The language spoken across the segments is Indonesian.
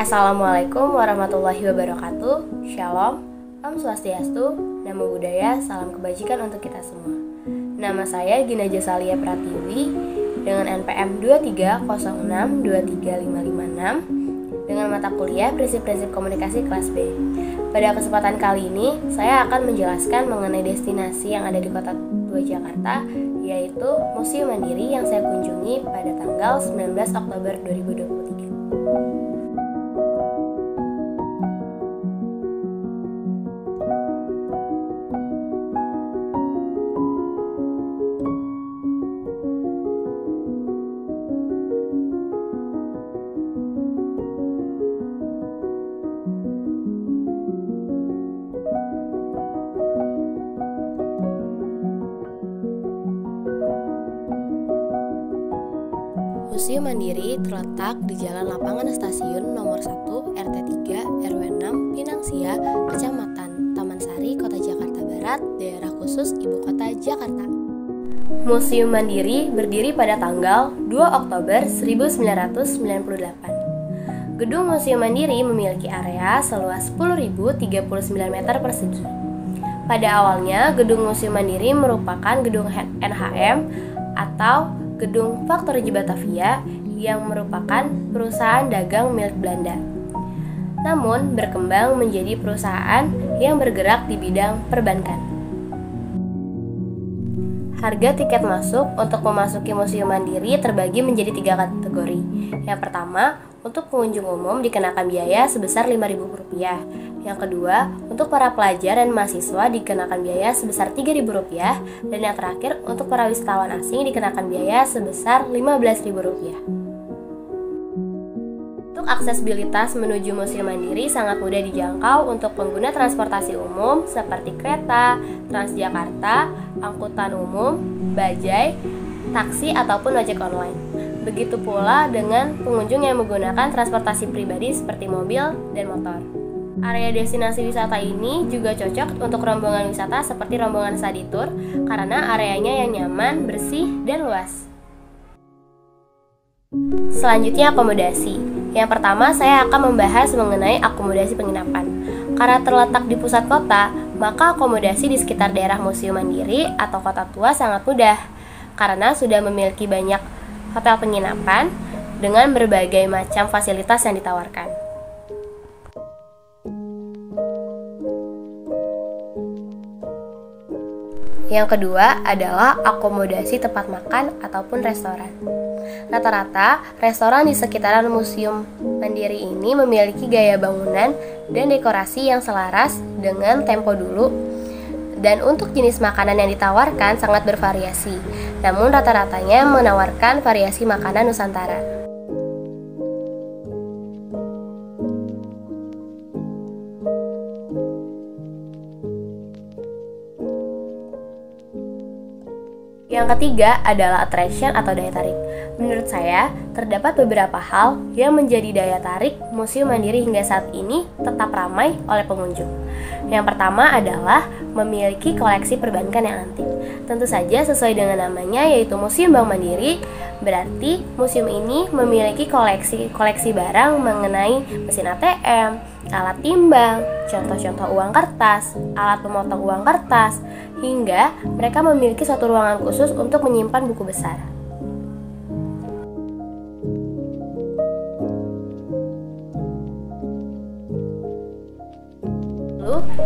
Assalamualaikum warahmatullahi wabarakatuh. Shalom, Om Swastiastu, Namo Buddhaya, salam kebajikan untuk kita semua. Nama saya Gina Jasalia Pratiwi dengan NPM 230623556 dengan mata kuliah Prinsip-Prinsip Komunikasi kelas B. Pada kesempatan kali ini, saya akan menjelaskan mengenai destinasi yang ada di Kota Tua Jakarta, yaitu Museum Mandiri yang saya kunjungi pada tanggal 19 Oktober 2023. Museum Mandiri terletak di Jalan Lapangan Stasiun nomor 1 RT 3 RW 6 Pinang Sia, Kecamatan Taman Sari, Kota Jakarta Barat, Daerah Khusus Ibu Kota Jakarta. Museum Mandiri berdiri pada tanggal 2 Oktober 1998. Gedung Museum Mandiri memiliki area seluas 10.039 meter persegi. Pada awalnya, Gedung Museum Mandiri merupakan gedung NHM atau Gedung Factory Batavia yang merupakan perusahaan dagang milik Belanda. Namun berkembang menjadi perusahaan yang bergerak di bidang perbankan. Harga tiket masuk untuk memasuki Museum Mandiri terbagi menjadi 3 kategori. Yang pertama, untuk pengunjung umum dikenakan biaya sebesar Rp5.000. Yang kedua, untuk para pelajar dan mahasiswa dikenakan biaya sebesar Rp3.000. Dan yang terakhir, untuk para wisatawan asing dikenakan biaya sebesar Rp15.000. Untuk aksesibilitas menuju Museum Mandiri sangat mudah dijangkau untuk pengguna transportasi umum seperti kereta, Transjakarta, angkutan umum, bajai, taksi ataupun ojek online. Begitu pula dengan pengunjung yang menggunakan transportasi pribadi seperti mobil dan motor. Area destinasi wisata ini juga cocok untuk rombongan wisata seperti rombongan study tour karena areanya yang nyaman, bersih, dan luas. Selanjutnya akomodasi. Yang pertama saya akan membahas mengenai akomodasi penginapan. Karena terletak di pusat kota, maka akomodasi di sekitar daerah Museum Mandiri atau Kota Tua sangat mudah karena sudah memiliki banyak hotel penginapan dengan berbagai macam fasilitas yang ditawarkan. Yang kedua adalah akomodasi tempat makan ataupun restoran. Rata-rata, restoran di sekitaran Museum Mandiri ini memiliki gaya bangunan dan dekorasi yang selaras dengan tempo dulu. Dan untuk jenis makanan yang ditawarkan sangat bervariasi. Namun rata-ratanya menawarkan variasi makanan Nusantara. Yang ketiga adalah attraction atau daya tarik. Menurut saya, terdapat beberapa hal yang menjadi daya tarik Museum Mandiri hingga saat ini tetap ramai oleh pengunjung. Yang pertama adalah memiliki koleksi perbankan yang antik. Tentu saja sesuai dengan namanya yaitu Museum Bank Mandiri, berarti museum ini memiliki koleksi barang mengenai mesin ATM, alat timbang, contoh-contoh uang kertas, alat pemotong uang kertas, hingga mereka memiliki suatu ruangan khusus untuk menyimpan buku besar.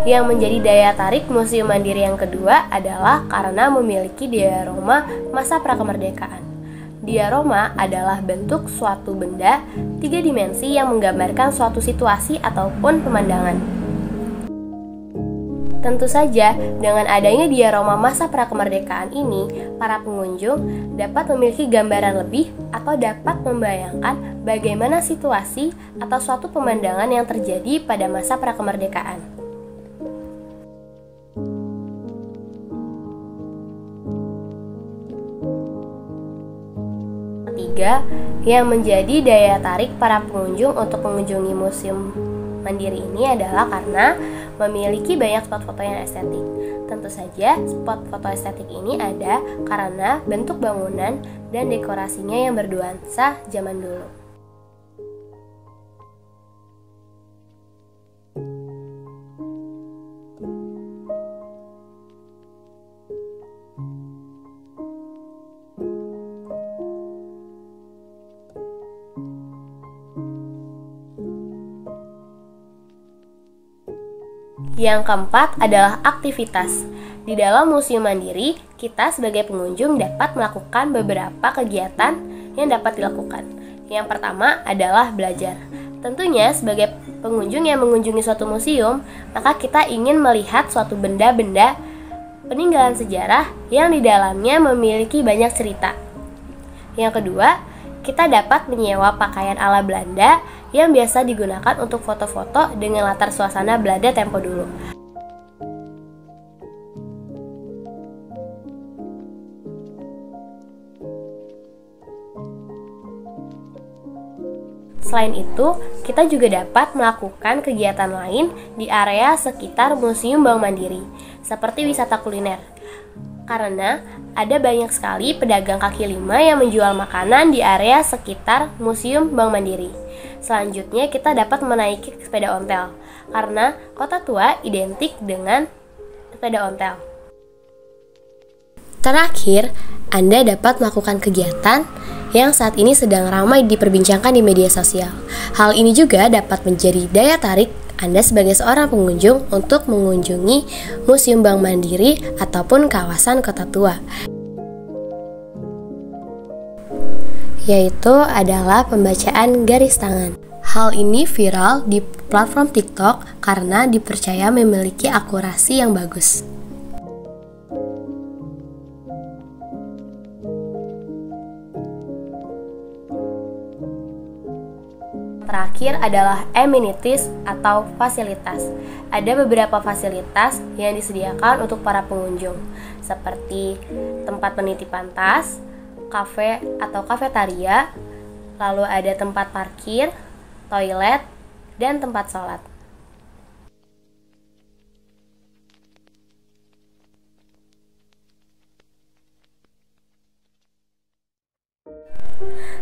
Yang menjadi daya tarik Museum Mandiri yang kedua adalah karena memiliki diorama masa prakemerdekaan. Diorama adalah bentuk suatu benda 3 dimensi yang menggambarkan suatu situasi ataupun pemandangan. Tentu saja, dengan adanya diorama masa prakemerdekaan ini, para pengunjung dapat memiliki gambaran lebih atau dapat membayangkan bagaimana situasi atau suatu pemandangan yang terjadi pada masa prakemerdekaan. Ketiga, yang menjadi daya tarik para pengunjung untuk mengunjungi Museum Mandiri ini adalah karena memiliki banyak spot foto yang estetik. Tentu saja, spot foto estetik ini ada karena bentuk bangunan dan dekorasinya yang bernuansa zaman dulu. Yang keempat adalah aktivitas. Di dalam Museum Mandiri, kita sebagai pengunjung dapat melakukan beberapa kegiatan yang dapat dilakukan. Yang pertama adalah belajar. Tentunya sebagai pengunjung yang mengunjungi suatu museum, maka kita ingin melihat suatu benda-benda peninggalan sejarah yang di dalamnya memiliki banyak cerita. Yang kedua, kita dapat menyewa pakaian ala Belanda yang biasa digunakan untuk foto-foto dengan latar suasana Belanda tempo dulu. Selain itu, kita juga dapat melakukan kegiatan lain di area sekitar Museum Bank Mandiri, seperti wisata kuliner. Karena ada banyak sekali pedagang kaki lima yang menjual makanan di area sekitar Museum Bank Mandiri. Selanjutnya kita dapat menaiki sepeda ontel, karena Kota Tua identik dengan sepeda ontel. Terakhir, Anda dapat melakukan kegiatan yang saat ini sedang ramai diperbincangkan di media sosial. Hal ini juga dapat menjadi daya tarik Anda sebagai seorang pengunjung untuk mengunjungi Museum Bank Mandiri ataupun kawasan Kota Tua. Yaitu adalah pembacaan garis tangan. Hal ini viral di platform TikTok karena dipercaya memiliki akurasi yang bagus. Terakhir adalah amenities atau fasilitas. Ada beberapa fasilitas yang disediakan untuk para pengunjung, seperti tempat penitipan tas, kafe atau kafetaria, lalu ada tempat parkir, toilet, dan tempat sholat.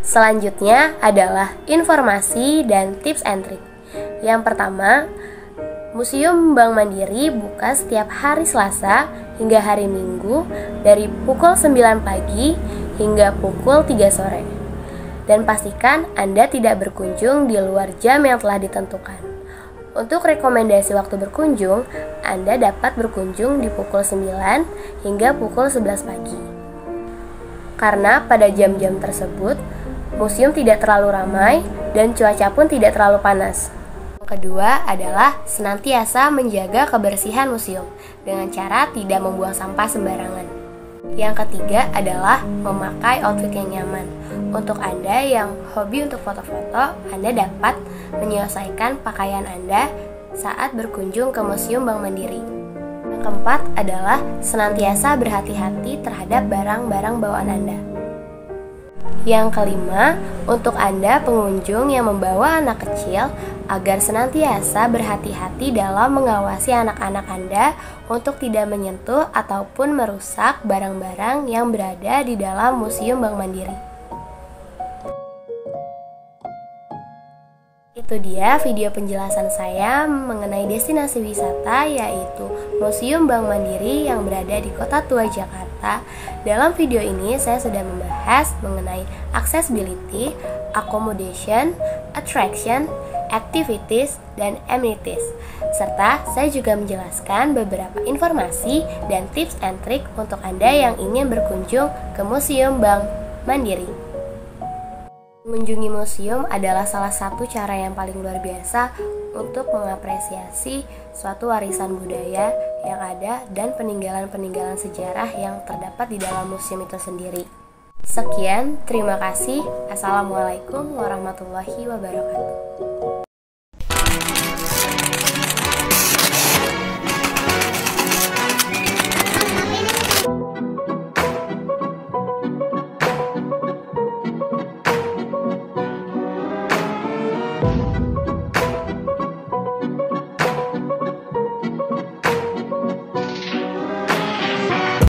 Selanjutnya adalah informasi dan tips and trick. Yang pertama, Museum Bank Mandiri buka setiap hari Selasa hingga hari Minggu dari pukul 9 pagi hingga pukul 3 sore. Dan pastikan Anda tidak berkunjung di luar jam yang telah ditentukan. Untuk rekomendasi waktu berkunjung, Anda dapat berkunjung di pukul 9 hingga pukul 11 pagi. Karena pada jam-jam tersebut, museum tidak terlalu ramai dan cuaca pun tidak terlalu panas. Yang kedua adalah senantiasa menjaga kebersihan museum dengan cara tidak membuang sampah sembarangan. Yang ketiga adalah memakai outfit yang nyaman. Untuk Anda yang hobi untuk foto-foto, Anda dapat menyesuaikan pakaian Anda saat berkunjung ke Museum Bank Mandiri. Yang keempat adalah senantiasa berhati-hati terhadap barang-barang bawaan Anda. Yang kelima, untuk Anda pengunjung yang membawa anak kecil agar senantiasa berhati-hati dalam mengawasi anak-anak Anda untuk tidak menyentuh ataupun merusak barang-barang yang berada di dalam Museum Bank Mandiri. Itu dia video penjelasan saya mengenai destinasi wisata yaitu Museum Bank Mandiri yang berada di Kota Tua, Jakarta. Dalam video ini saya sudah membahas mengenai accessibility, accommodation, attraction, activities, dan amenities. Serta saya juga menjelaskan beberapa informasi dan tips and trick untuk Anda yang ingin berkunjung ke Museum Bank Mandiri. Mengunjungi museum adalah salah satu cara yang paling luar biasa untuk mengapresiasi suatu warisan budaya yang ada dan peninggalan-peninggalan sejarah yang terdapat di dalam museum itu sendiri. Sekian, terima kasih. Assalamualaikum warahmatullahi wabarakatuh.